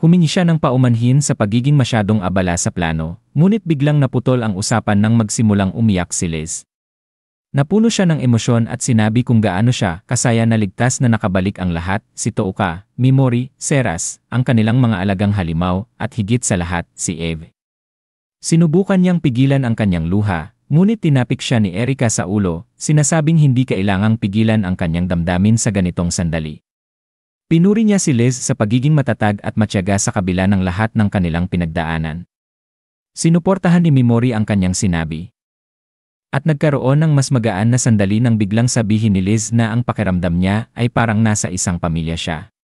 Humingi siya ng paumanhin sa pagiging masyadong abala sa plano, ngunit biglang naputol ang usapan nang magsimulang umiyak si Liz. Napuno siya ng emosyon at sinabi kung gaano siya kasaya na ligtas na nakabalik ang lahat, si Touka, Mimori, Seras, ang kanilang mga alagang halimaw, at higit sa lahat, si Eve. Sinubukan niyang pigilan ang kanyang luha, ngunit tinapik siya ni Erika sa ulo, sinasabing hindi kailangang pigilan ang kanyang damdamin sa ganitong sandali. Pinuri niya si Liz sa pagiging matatag at matyaga sa kabila ng lahat ng kanilang pinagdaanan. Sinuportahan ni Mimori ang kanyang sinabi. At nagkaroon ng mas magaan na sandali nang biglang sabihin ni Liz na ang pakiramdam niya ay parang nasa isang pamilya siya.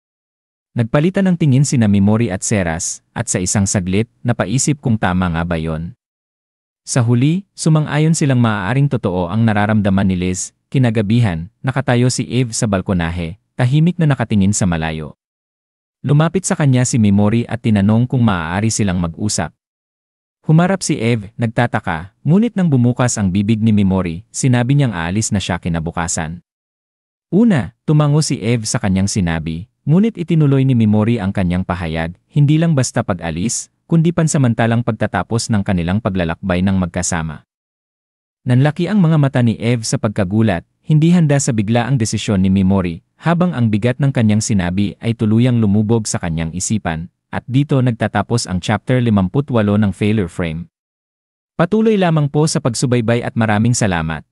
Nagpalitan ng tingin sina Mimori at Seras, at sa isang saglit, napaisip kung tama nga ba yon. Sa huli, sumang-ayon silang maaaring totoo ang nararamdaman ni Liz. Kinagabihan, nakatayo si Eve sa balkonahe, tahimik na nakatingin sa malayo. Lumapit sa kanya si Mimori at tinanong kung maaari silang mag-usap. Humarap si Eve, nagtataka, ngunit nang bumukas ang bibig ni Mimori, sinabi niyang aalis na siya kinabukasan. Una, tumango si Eve sa kanyang sinabi, ngunit itinuloy ni Mimori ang kanyang pahayag, hindi lang basta pag-alis, kundi pansamantalang pagtatapos ng kanilang paglalakbay ng magkasama. Nanlaki ang mga mata ni Eve sa pagkagulat, hindi handa sa biglaang desisyon ni Mimori, habang ang bigat ng kanyang sinabi ay tuluyang lumubog sa kanyang isipan, at dito nagtatapos ang chapter 58 ng Failure Frame. Patuloy lamang po sa pagsubaybay at maraming salamat.